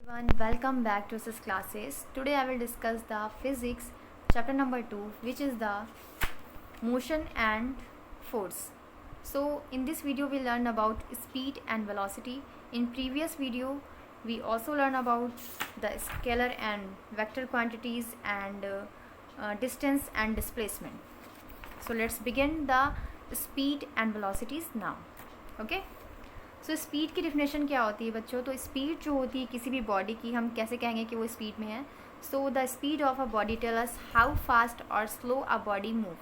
Everyone, welcome back to SIS classes. Today I will discuss the physics chapter number 2, which is the motion and force. So in this video we learn about speed and velocity. In previous video we also learn about the scalar and vector quantities and distance and displacement. So let's begin the speed and velocities now. Okay. So speed की definition क्या होती है बच्चों? तो speed जो होती है किसी भी बॉडी की, हम कैसे कहेंगे कि वो स्पीड में है? So the speed of a body tell us how fast or slow a body move.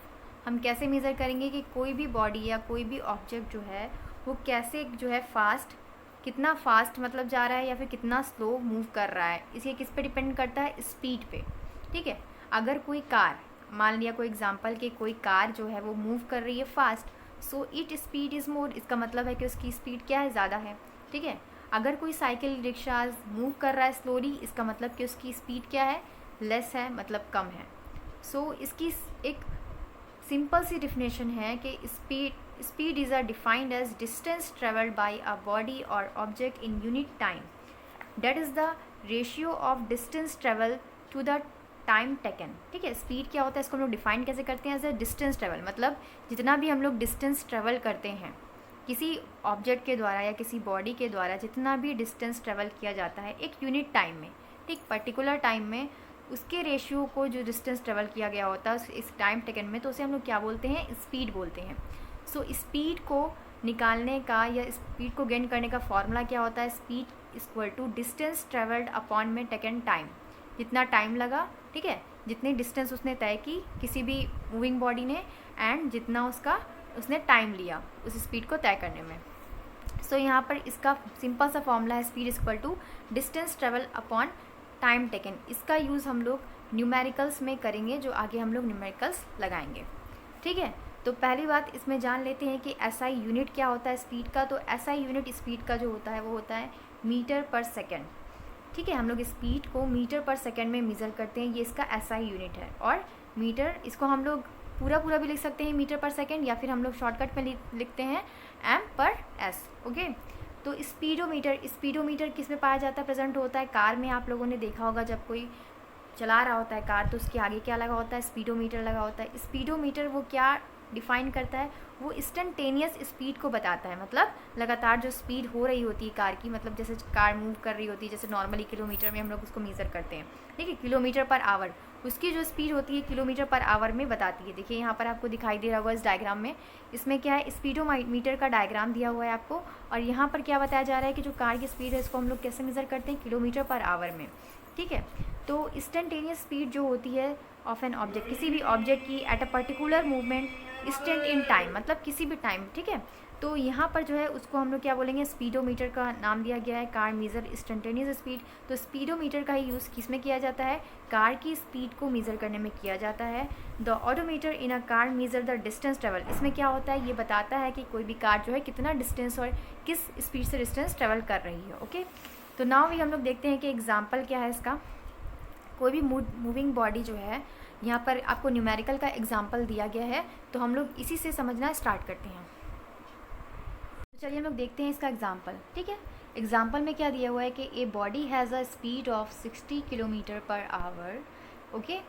हम कैसे मेज़र करेंगे कि कोई भी बॉडी या कोई भी ऑब्जेक्ट जो है वो कैसे जो है फास्ट, कितना फास्ट मतलब जा रहा है या फिर कितना स्लो मूव कर रहा है. इसे किस पे डिपेंड करता है? स्पीड पे. ठीक है. अगर कोई कार, मान लिया कोई एग्जांपल कि कोई कार जो है वो मूव कर रही है fast, so it speed is more. इसका मतलब है कि उसकी स्पीड क्या है? ज़्यादा है. ठीक है. अगर कोई साइकिल रिक्शा मूव कर रहा है स्लोली, इसका मतलब कि उसकी स्पीड क्या है? लेस है, मतलब कम है. सो इसकी एक सिंपल सी डिफिनेशन है कि speed is defined as distance travelled by a body और object in unit time. That is the ratio of distance travel to the time taken. ठीक है. स्पीड क्या होता है, इसको हम लोग डिफाइन कैसे करते हैं? As a distance travel. मतलब जितना भी हम लोग डिस्टेंस ट्रेवल करते हैं किसी ऑब्जेक्ट के द्वारा या किसी बॉडी के द्वारा, जितना भी डिस्टेंस ट्रेवल किया जाता है एक यूनिट टाइम में, ठीक पर्टिकुलर टाइम में, उसके रेशियो को जो डिस्टेंस ट्रेवल किया गया होता है इस टाइम टेकन में, तो उसे हम लोग क्या बोलते हैं? स्पीड बोलते हैं. सो स्पीड को निकालने का या स्पीड को गेन करने का फॉर्मूला क्या होता है? Speed equal to distance travelled upon में टेकन टाइम. जितना टाइम लगा, ठीक है, जितनी डिस्टेंस उसने तय की किसी भी मूविंग बॉडी ने, एंड जितना उसने टाइम लिया उस स्पीड को तय करने में. सो यहाँ पर इसका सिंपल सा फॉर्मूला है speed equal to distance travel upon time taken. इसका यूज़ हम लोग न्यूमेरिकल्स में करेंगे, जो आगे हम लोग न्यूमेरिकल्स लगाएंगे. ठीक है. तो पहली बात इसमें जान लेते हैं कि एसआई यूनिट क्या होता है स्पीड का. तो एसआई यूनिट स्पीड का जो होता है वो होता है मीटर पर सेकेंड. ठीक है. हम लोग स्पीड को मीटर पर सेकेंड में मेज़र करते हैं, ये इसका एसआई यूनिट है. और मीटर, इसको हम लोग पूरा भी लिख सकते हैं मीटर पर सेकेंड, या फिर हम लोग शॉर्टकट में लिखते हैं एम पर एस. ओके. तो स्पीडोमीटर किस में पाया जाता है? प्रेजेंट होता है कार में. आप लोगों ने देखा होगा जब कोई चला रहा होता है कार तो उसके आगे क्या लगा होता है? स्पीडोमीटर लगा होता है. स्पीडोमीटर वो क्या डिफ़ाइन करता है? वो इंस्टेंटेनियस स्पीड को बताता है. मतलब लगातार जो स्पीड हो रही होती है कार की, मतलब जैसे कार मूव कर रही होती है, जैसे नॉर्मली किलोमीटर में हम लोग उसको मेज़र करते हैं. ठीक है. किलोमीटर पर आवर, उसकी जो स्पीड होती है किलोमीटर पर आवर में बताती है. देखिए यहाँ पर आपको दिखाई दे रहा होगा इस डायग्राम में. इसमें क्या है? स्पीडोमीटर का डायग्राम दिया हुआ है आपको, और यहाँ पर क्या बताया जा रहा है कि जो कार की स्पीड है इसको हम लोग कैसे मेज़र करते हैं? किलोमीटर पर आवर में. ठीक है. तो इंस्टेंटेनियस स्पीड जो होती है ऑफ एन ऑब्जेक्ट, किसी भी ऑब्जेक्ट की at a particular movement instant in time, मतलब किसी भी टाइम. ठीक है. तो यहाँ पर जो है उसको हम लोग क्या बोलेंगे? स्पीडोमीटर का नाम दिया गया है. Car measure instantaneous speed. तो स्पीडोमीटर का ही यूज़ किस में किया जाता है? कार की स्पीड को मेज़र करने में किया जाता है. The odometer in a car measure the distance travel. इसमें क्या होता है? ये बताता है कि कोई भी कार जो है कितना डिस्टेंस और किस स्पीड से डिस्टेंस ट्रेवल कर रही है. ओके. तो नाउ भी हम लोग देखते हैं कि एग्जाम्पल क्या है इसका. कोई भी मूविंग बॉडी जो है, यहाँ पर आपको न्यूमेरिकल का एग्जाम्पल दिया गया है, तो हम लोग इसी से समझना स्टार्ट करते हैं. तो चलिए हम लोग देखते हैं इसका एग्जाम्पल. ठीक है. एग्जाम्पल में क्या दिया हुआ है कि ए body has a speed of 60 kilometre per our. Okay.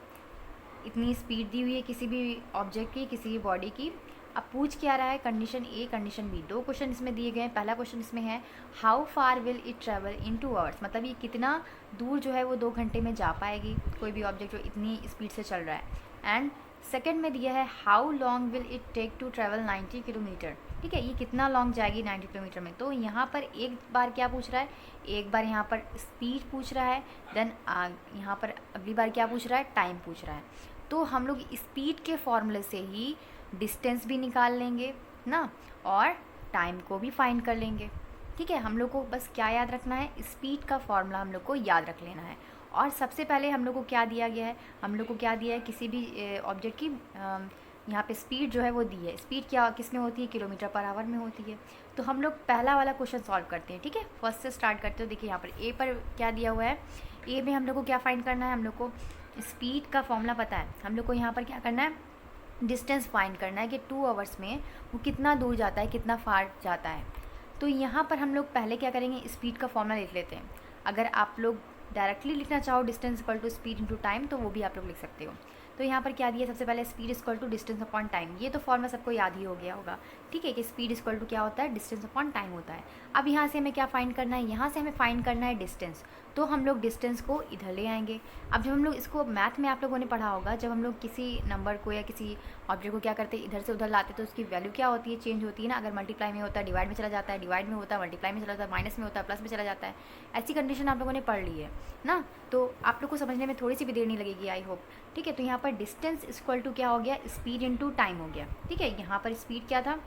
इतनी स्पीड दी हुई है किसी भी ऑब्जेक्ट की, किसी भी बॉडी की. अब पूछ क्या रहा है? कंडीशन ए, कंडीशन बी. दो क्वेश्चन इसमें दिए गए हैं. पहला क्वेश्चन इसमें है how far will it travel in 2 hours. मतलब ये कितना दूर जो है वो 2 घंटे में जा पाएगी, कोई भी ऑब्जेक्ट जो इतनी स्पीड से चल रहा है. एंड सेकेंड में दिया है how long will it take to travel 90 kilometre. ठीक है. ये कितना लॉन्ग जाएगी 90 किलोमीटर में. तो यहाँ पर एक बार क्या पूछ रहा है? एक बार यहाँ पर स्पीड पूछ रहा है, देन यहाँ पर अगली बार क्या पूछ रहा है? टाइम पूछ रहा है. तो हम लोग स्पीड के फॉर्मूले से ही डिस्टेंस भी निकाल लेंगे ना, और टाइम को भी फाइंड कर लेंगे. ठीक है. हम लोग को बस क्या याद रखना है? स्पीड का फॉर्मूला हम लोग को याद रख लेना है. और सबसे पहले हम लोग को क्या दिया गया है? हम लोग को क्या दिया है? किसी भी ऑब्जेक्ट की यहाँ पे स्पीड जो है वो दी है. स्पीड क्या किस में होती है? किलोमीटर पर आवर में होती है. तो हम लोग पहला वाला क्वेश्चन सॉल्व करते हैं. ठीक है. फर्स्ट से स्टार्ट करते हो. देखिए यहाँ पर ए पर क्या दिया हुआ है. ए में हम लोग को क्या फाइंड करना है? हम लोग को स्पीड का फॉर्मूला पता है. हम लोग को यहाँ पर क्या करना है? डिस्टेंस फाइंड करना है कि 2 आवर्स में वो कितना दूर जाता है, कितना फार जाता है. तो यहाँ पर हम लोग पहले क्या करेंगे? स्पीड का फॉर्मूला लिख लेते हैं. अगर आप लोग डायरेक्टली लिखना चाहो distance equal to speed into time तो वो भी आप लोग लिख सकते हो। तो यहाँ पर क्या दिया, सबसे पहले speed equal to distance upon time, ये तो फॉर्मूला सबको याद ही हो गया होगा, ठीक है, कि स्पीड इक्वल टू क्या होता है, डिस्टेंस अपॉन टाइम होता है। अब यहाँ से हमें क्या फाइंड करना है, यहाँ से हमें फाइंड करना है डिस्टेंस, तो हम लोग डिस्टेंस को इधर ले आएंगे। अब जब हम लोग इसको मैथ में आप लोगों ने पढ़ा होगा, जब हम लोग किसी नंबर को या किसी ऑब्जेक्ट को क्या करते हैं, इधर से उधर लाते तो उसकी वैल्यू क्या होती है, चेंज होती है ना। अगर मल्टीप्लाई में होता है डिवाइड में चला जाता है, डिवाइड में होता है मल्टीप्लाई में चला जाता है, माइनस में होता है प्लस में चला जाता है। ऐसी कंडीशन आप लोगों ने पढ़ ली है ना, तो आप लोग को समझने में थोड़ी सी भी देर नहीं लगेगी, आई होप, ठीक है। तो यहाँ पर डिस्टेंस इक्वल टू क्या हो गया, स्पीड इनटू टाइम हो गया, ठीक है। यहाँ पर स्पीड क्या था,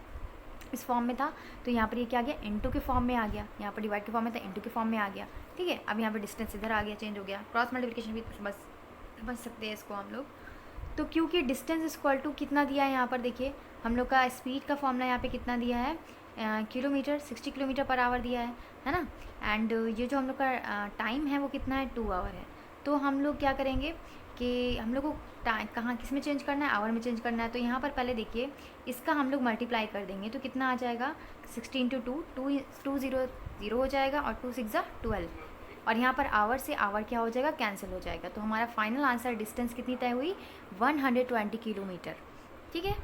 इस फॉर्म में था, तो यहाँ पर ये क्या आ गया, इनटू के फॉर्म में आ गया, यहाँ पर डिवाइड के फॉर्म में था, इनटू के फॉर्म में आ गया, ठीक है। अब यहाँ पर डिस्टेंस इधर आ गया, चेंज हो गया, क्रॉस मल्टीप्लिकेशन भी बस समझ सकते हैं इसको हम लोग। तो क्योंकि डिस्टेंस इक्वल टू कितना दिया है, यहाँ पर देखिए हम लोग का स्पीड का फॉर्मूला यहाँ पे कितना दिया है, किलोमीटर, 60 किलोमीटर पर आवर दिया है ना। एंड ये जो हम लोग का टाइम है वो कितना है, 2 आवर है। तो हम लोग क्या करेंगे कि हम लोग को टाइम कहाँ किस में चेंज करना है, आवर में चेंज करना है। तो यहाँ पर पहले देखिए इसका हम लोग मल्टीप्लाई कर देंगे तो कितना आ जाएगा, 60 इंटू 2 0 हो जाएगा, और 2 6 12, और यहाँ पर आवर से आवर क्या हो जाएगा, कैंसिल हो जाएगा। तो हमारा फाइनल आंसर डिस्टेंस कितनी तय हुई, 120 किलोमीटर, ठीक है।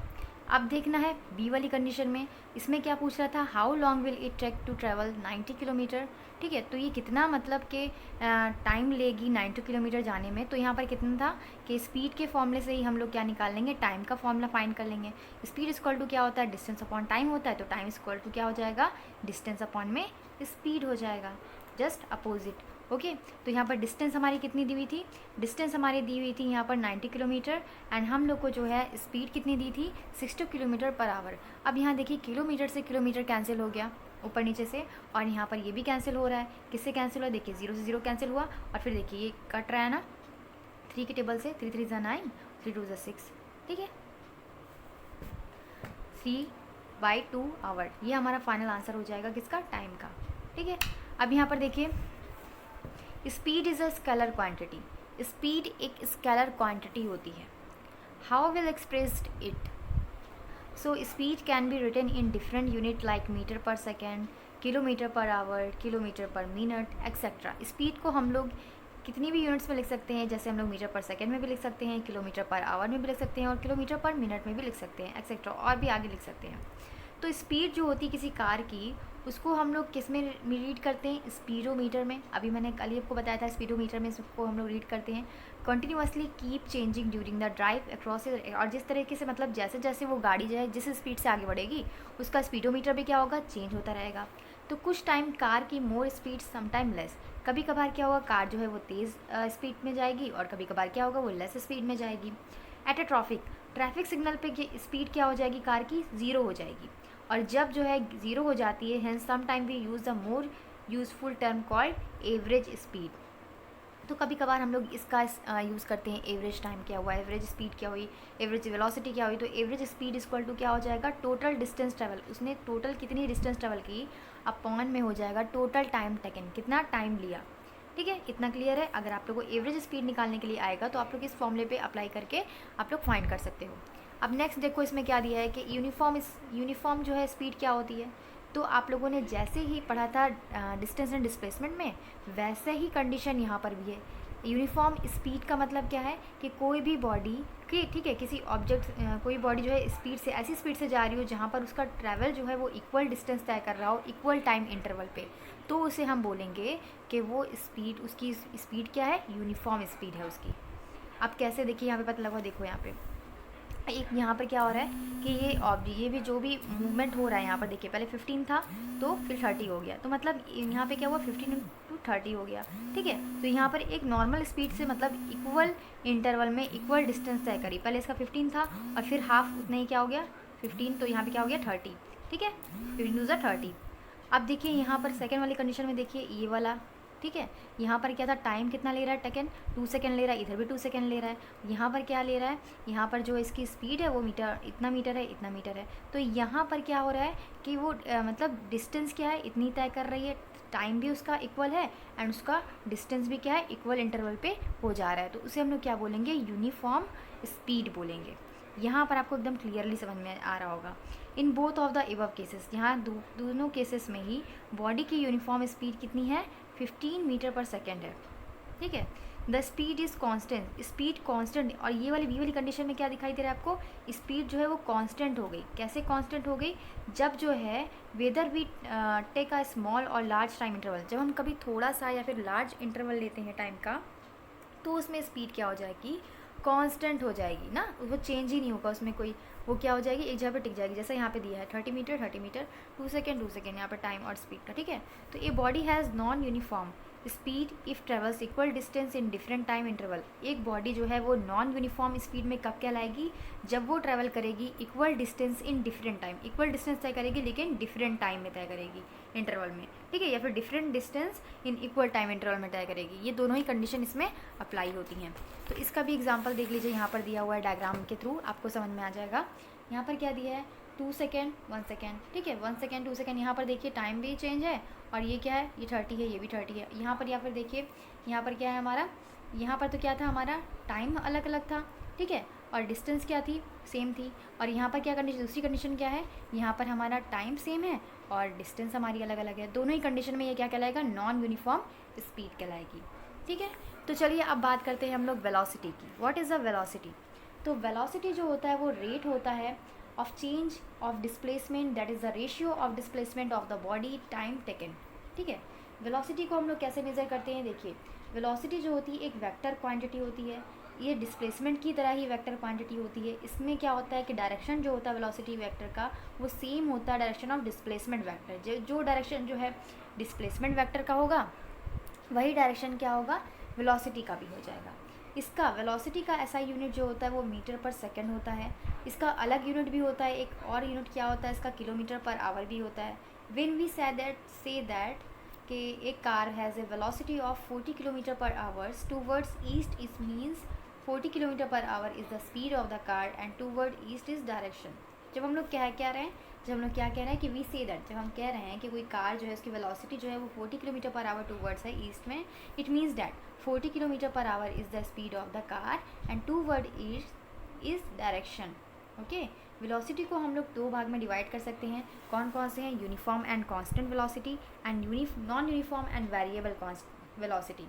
अब देखना है बी वाली कंडीशन में, इसमें क्या पूछ रहा था, how long will it take to travel 90 kilometre, ठीक है। तो ये कितना मतलब कि टाइम लेगी 90 किलोमीटर जाने में। तो यहाँ पर कितना था कि स्पीड के फॉर्मूले से ही हम लोग क्या निकाल लेंगे, टाइम का फॉर्मूला फाइंड कर लेंगे। स्पीड इक्वल टू क्या होता है, डिस्टेंस अपॉन टाइम होता है, तो टाइम इक्वल टू क्या हो जाएगा, डिस्टेंस अपॉन में स्पीड हो जाएगा, जस्ट अपोजिट, ओके। तो यहाँ पर डिस्टेंस हमारी कितनी दी हुई थी, डिस्टेंस हमारी दी हुई थी यहाँ पर 90 किलोमीटर, एंड हम लोग को जो है स्पीड कितनी दी थी, 60 किलोमीटर पर आवर। अब यहाँ देखिए किलोमीटर से किलोमीटर कैंसिल हो गया ऊपर नीचे से, और यहाँ पर ये भी कैंसिल हो रहा है, किससे कैंसिल हुआ, देखिए 0 से 0 कैंसिल हुआ, और फिर देखिए ये कट रहा है ना 3 के टेबल से, 3 3 9, 3 2 6, ठीक है, 3/2 आवर, ये हमारा फाइनल आंसर हो जाएगा किसका, टाइम का, ठीक है। अब यहाँ पर देखिए speed is a scalar quantity, speed एक स्केलर क्वांटिटी होती है। How will expressed it, so speed can be written in different unit like metre per second, kilometre per hour, kilometre per minute, etcetera. Speed को हम लोग कितनी भी units में लिख सकते हैं, जैसे हम लोग मीटर पर सेकेंड में भी लिख सकते हैं, किलोमीटर पर आवर में भी लिख सकते हैं, और किलोमीटर पर मिनट में भी लिख सकते हैं, एक्सेट्रा, और भी आगे लिख सकते हैं। तो स्पीड जो होती है किसी कार की, उसको हम लोग किस में रीड करते हैं, स्पीडोमीटर में। अभी मैंने कल ही आपको बताया था, स्पीडोमीटर में इसको हम लोग रीड करते हैं। Continuously keep changing during the drive across, और जिस तरीके से मतलब जैसे जैसे वो गाड़ी जो है जिस स्पीड से आगे बढ़ेगी उसका स्पीडोमीटर भी क्या होगा, चेंज होता रहेगा। तो कुछ टाइम कार की more speed, some time less, कभी कभार क्या होगा कार जो है वो तेज़ स्पीड में जाएगी, और कभी कभार क्या होगा वो लेस स्पीड में जाएगी। एट ए ट्रैफिक सिग्नल पे स्पीड क्या हो जाएगी कार की, 0 हो जाएगी, और जब जो है 0 हो जाती है, hence some time we use the more useful term called average speed. तो कभी कभार हम लोग इसका यूज़ करते हैं, एवरेज टाइम क्या हुआ, एवरेज स्पीड क्या हुई, एवरेज वेलोसिटी क्या हुई। तो एवरेज स्पीड इक्वल टू क्या हो जाएगा, टोटल डिस्टेंस ट्रेवल, उसने टोटल कितनी डिस्टेंस ट्रेवल की, अपॉन में हो जाएगा टोटल टाइम टेकन, कितना टाइम लिया, ठीक है। इतना क्लियर है। अगर आप लोग को एवरेज स्पीड निकालने के लिए आएगा तो आप लोग इस फॉर्मूले पे अप्लाई करके आप लोग फाइंड कर सकते हो। अब नेक्स्ट देखो इसमें क्या दिया है कि यूनिफॉर्म जो है स्पीड क्या होती है। तो आप लोगों ने जैसे ही पढ़ा था डिस्टेंस एंड डिस्प्लेसमेंट में, वैसे ही कंडीशन यहाँ पर भी है। यूनिफॉर्म स्पीड का मतलब क्या है कि कोई भी बॉडी की, ठीक है, किसी ऑब्जेक्ट कोई बॉडी जो है स्पीड से, ऐसी स्पीड से जा रही हो जहाँ पर उसका ट्रैवल जो है वो इक्वल डिस्टेंस तय कर रहा हो इक्वल टाइम इंटरवल पे, तो उसे हम बोलेंगे कि वो स्पीड, उसकी स्पीड क्या है, यूनिफॉर्म स्पीड है उसकी। अब कैसे देखिए यहाँ पे पता लगा, देखो यहाँ पे एक यहाँ पर क्या हो रहा है कि ये भी जो भी मूवमेंट हो रहा है यहाँ पर देखिए, पहले 15 था तो फिर 30 हो गया, तो मतलब यहाँ पे क्या हुआ 15 to 30 हो गया, ठीक है। तो यहाँ पर एक नॉर्मल स्पीड से मतलब इक्वल इंटरवल में इक्वल डिस्टेंस तय करी, पहले इसका 15 था और फिर हाफ उतना ही क्या हो गया 15, तो यहाँ पे क्या हो गया 30, ठीक है, 15 to 30। अब देखिए यहाँ पर सेकेंड वाली कंडीशन में देखिए ये वाला, ठीक है, यहाँ पर क्या था, टाइम कितना ले रहा है, टेकन 2 सेकेंड ले रहा है, इधर भी 2 सेकेंड ले रहा है। यहाँ पर क्या ले रहा है, यहाँ पर जो इसकी स्पीड है वो मीटर, इतना मीटर है, इतना मीटर है। तो यहाँ पर क्या हो रहा है कि वो मतलब डिस्टेंस क्या है, इतनी तय कर रही है, टाइम भी उसका इक्वल है एंड उसका डिस्टेंस भी क्या है, इक्वल इंटरवल पे हो जा रहा है। तो उसे हम लोग क्या बोलेंगे, यूनिफॉर्म स्पीड बोलेंगे। यहाँ पर आपको एकदम क्लियरली समझ में आ रहा होगा। In both of the above cases, यहाँ दोनों केसेस में ही बॉडी की यूनिफॉर्म स्पीड कितनी है, 15 मीटर पर सेकेंड है, ठीक है। The speed is constant, speed constant, और ये वाली बी वाली कंडीशन में क्या दिखाई दे रहा है आपको, स्पीड जो है वो कांस्टेंट हो गई। कैसे कांस्टेंट हो गई, जब जो है whether we take a small or large time interval, जब हम कभी थोड़ा सा या फिर लार्ज इंटरवल लेते हैं टाइम का, तो उसमें स्पीड क्या हो जाएगी, कांस्टेंट हो जाएगी ना, वो चेंज ही नहीं होगा उसमें कोई, वो क्या हो जाएगी, एक जगह पे टिक जाएगी। जैसा यहाँ पे दिया है 30 मीटर 30 मीटर, 2 सेकेंड 2 सेकेंड यहाँ पर टाइम और स्पीड का, ठीक है। तो ये body has non uniform speed if travels equal distance in different time interval. एक बॉडी जो है वो नॉन यूनिफॉर्म स्पीड में कब कहलाएगी, जब वो ट्रैवल करेगी equal distance in different time, equal distance तय करेगी लेकिन डिफरेंट टाइम में तय करेगी इंटरवल में, ठीक है, या फिर different distance in equal time interval में तय करेगी। ये दोनों ही कंडीशन इसमें अप्लाई होती हैं। तो इसका भी एग्जाम्पल देख लीजिए, यहाँ पर दिया हुआ है डायग्राम के थ्रू, आपको समझ में आ जाएगा। यहाँ पर क्या दिया है, 2 सेकेंड 1 सेकेंड, ठीक है, 1 सेकेंड 2 सेकेंड, यहाँ पर देखिए टाइम भी चेंज है, और ये क्या है, ये 30 है, ये भी 30 है यहाँ पर। या फिर देखिए यहाँ पर क्या है हमारा, यहाँ पर तो क्या था हमारा, टाइम अलग अलग था, ठीक है, और डिस्टेंस क्या थी, सेम थी। और यहाँ पर क्या कंडीशन, दूसरी कंडीशन क्या है, यहाँ पर हमारा टाइम सेम है और डिस्टेंस हमारी अलग अलग है। दोनों ही कंडीशन में ये क्या कहलाएगा, नॉन यूनिफॉर्म स्पीड कहलाएगी, ठीक है। तो चलिए अब बात करते हैं हम लोग वेलोसिटी की। व्हाट इज़ द वेलोसिटी, तो वेलोसिटी जो होता है वो रेट होता है of change of displacement, that is the ratio of displacement of the body time taken, ठीक है। वेलोसिटी को हम लोग कैसे मेज़र करते हैं, देखिए वेलोसिटी जो होती है एक वेक्टर क्वांटिटी होती है, ये डिस्प्लेसमेंट की तरह ही वेक्टर क्वांटिटी होती है। इसमें क्या होता है कि डायरेक्शन जो होता है वेलोसिटी वेक्टर का वो सेम होता है डायरेक्शन ऑफ डिस्प्लेसमेंट वेक्टर। जो डायरेक्शन जो है डिस्प्लेसमेंट वेक्टर का होगा वही डायरेक्शन क्या होगा, वेलोसिटी का भी हो जाएगा। इसका वेलोसिटी का ऐसा यूनिट जो होता है वो मीटर पर सेकंड होता है। इसका अलग यूनिट भी होता है, एक और यूनिट क्या होता है इसका, किलोमीटर पर आवर भी होता है। व्हेन वी से दैट कि एक car has a velocity of 40 kilometre पर hours towards east, it means 40 kilometre per our is the speed of the car and toward east is direction. जब हम लोग क्या रहे हैं, जब हम लोग क्या कह रहे हैं कि वी से दैट, जब हम कह रहे हैं कि कोई कार जो है उसकी वेलोसिटी जो है वो 40 किलोमीटर पर आवर टूवर्ड्स है ईस्ट में, it means that 40 kilometre per our is the speed of the car and toward east is direction, okay. Velocity को हम लोग दो भाग में डिवाइड कर सकते हैं, कौन कौन से हैं, uniform and constant velocity and non uniform and variable velocity.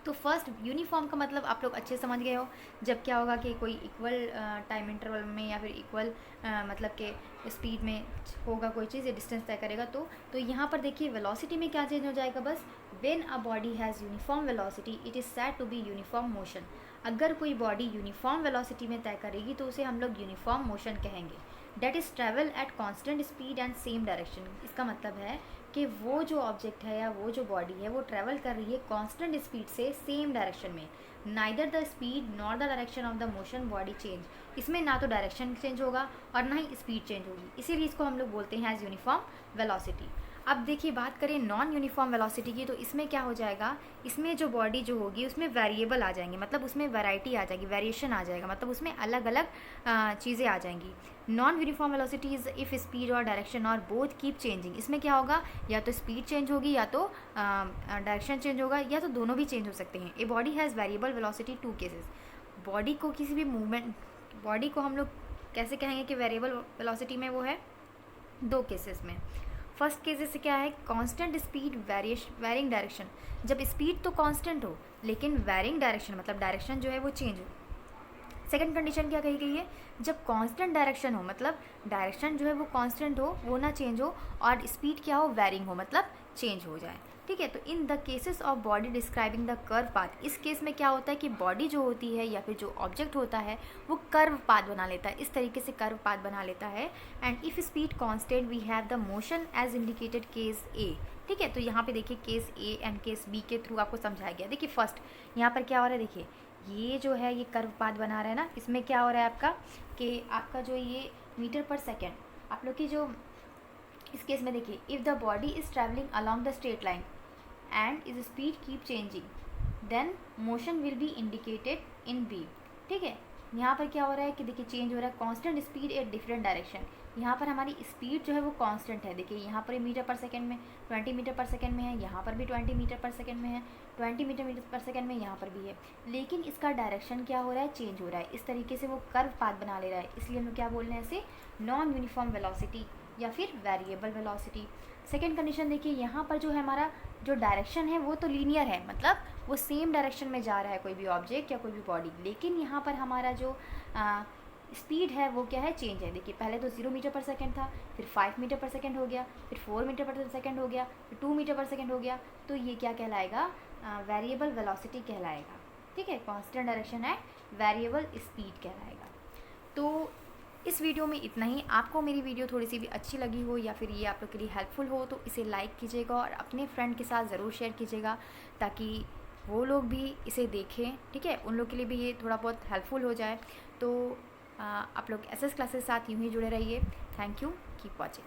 तो फर्स्ट यूनिफॉर्म का मतलब आप लोग अच्छे समझ गए हो, जब क्या होगा कि कोई इक्वल टाइम इंटरवल में या फिर इक्वल मतलब के स्पीड में होगा कोई चीज़, या डिस्टेंस तय करेगा। तो यहाँ पर देखिए वेलोसिटी में क्या चेंज हो जाएगा, बस when a body has uniform velocity it is said to be uniform motion. अगर कोई बॉडी यूनिफॉर्म वेलोसिटी में तय करेगी तो उसे हम लोग यूनिफॉर्म मोशन कहेंगे। That is travel at constant speed and same direction. इसका मतलब है कि वो जो ऑब्जेक्ट है या वो जो बॉडी है वो ट्रैवल कर रही है कांस्टेंट स्पीड से सेम डायरेक्शन में। Neither the speed nor the direction of the motion body change. इसमें ना तो डायरेक्शन चेंज होगा और ना ही स्पीड चेंज होगी, इसीलिए इसको हम लोग बोलते हैं एज यूनिफॉर्म वेलोसिटी। अब देखिए बात करें नॉन यूनिफॉर्म वेलोसिटी की, तो इसमें क्या हो जाएगा, इसमें जो बॉडी जो होगी उसमें वेरिएबल आ जाएंगे, मतलब उसमें वैरायटी आ जाएगी, वेरिएशन आ जाएगा, मतलब उसमें अलग अलग चीज़ें आ जाएंगी। Non uniform velocity is if speed और डायरेक्शन और बोथ कीप चेंजिंग। इसमें क्या होगा, या तो स्पीड चेंज होगी या तो डायरेक्शन चेंज होगा, या तो दोनों भी चेंज हो सकते हैं। A body has variable velocity two cases. Body को किसी भी मूवमेंट, बॉडी को हम लोग कैसे कहेंगे कि वेरिएबल वेलोसिटी में वो है दो केसेस में। फर्स्ट केसेस से क्या है, कांस्टेंट स्पीड वेरिंग डायरेक्शन, जब स्पीड तो कांस्टेंट हो लेकिन वेरिंग डायरेक्शन मतलब डायरेक्शन जो है वो चेंज हो। सेकंड कंडीशन क्या कही गई है, जब कांस्टेंट डायरेक्शन हो मतलब डायरेक्शन जो है वो कांस्टेंट हो, वो ना चेंज हो, और स्पीड क्या हो, वेरिंग हो मतलब चेंज हो जाए, ठीक है। तो in the cases of body describing the curve path, इस केस में क्या होता है कि बॉडी जो होती है या फिर जो ऑब्जेक्ट होता है वो कर्व पाथ बना लेता है, इस तरीके से कर्व पाथ बना लेता है। And if speed constant we have the motion as indicated case A, ठीक है। तो यहाँ पे देखिए case A and case B के थ्रू आपको समझाया गया। देखिए फर्स्ट यहाँ पर क्या हो रहा है, देखिए ये जो है ये कर्व पाथ बना रहा है ना, इसमें क्या हो रहा है आपका कि आपका जो ये मीटर पर सेकेंड आप लोग की जो इस केस में देखिए, if the body is travelling along the straight line and is speed keep changing then motion will be indicated in B, ठीक है। यहाँ पर क्या हो रहा है कि देखिए चेंज हो रहा है, constant speed at different direction. यहाँ पर हमारी स्पीड जो है वो कांस्टेंट है, देखिए यहाँ पर मीटर पर सेकंड में 20 मीटर पर सेकंड में है, यहाँ पर भी 20 मीटर पर सेकंड में है, 20 मीटर पर सेकंड में यहाँ पर भी है, लेकिन इसका डायरेक्शन क्या हो रहा है, चेंज हो रहा है। इस तरीके से वो कर्व पाथ बना ले रहा है, इसलिए हम लोग क्या बोल रहे हैं, इसे नॉन यूनिफॉर्म वेलोसिटी या फिर वेरिएबल वेलोसिटी। सेकेंड कंडीशन देखिए, यहाँ पर जो है हमारा जो डायरेक्शन है वो तो लीनियर है, मतलब वो सेम डायरेक्शन में जा रहा है कोई भी ऑब्जेक्ट या कोई भी बॉडी, लेकिन यहाँ पर हमारा जो स्पीड है वो क्या है, चेंज है। देखिए पहले तो 0 मीटर पर सेकेंड था, फिर 5 मीटर पर सेकेंड हो गया, फिर 4 मीटर पर सेकेंड हो गया, फिर 2 मीटर पर सेकेंड हो गया। तो ये क्या कहलाएगा, वेरिएबल वेलोसिटी कहलाएगा। ठीक है, कांस्टेंट डायरेक्शन है, वेरिएबल स्पीड कहलाएगा। तो इस वीडियो में इतना ही। आपको मेरी वीडियो थोड़ी सी भी अच्छी लगी हो या फिर ये आप लोग के लिए हेल्पफुल हो तो इसे लाइक कीजिएगा और अपने फ्रेंड के साथ ज़रूर शेयर कीजिएगा, ताकि वो लोग भी इसे देखें। ठीक है, उन लोग के लिए भी ये थोड़ा बहुत हेल्पफुल हो जाए। तो आप लोग एसएस क्लासेस के साथ यूँ ही जुड़े रहिए। Thank you, keep watching.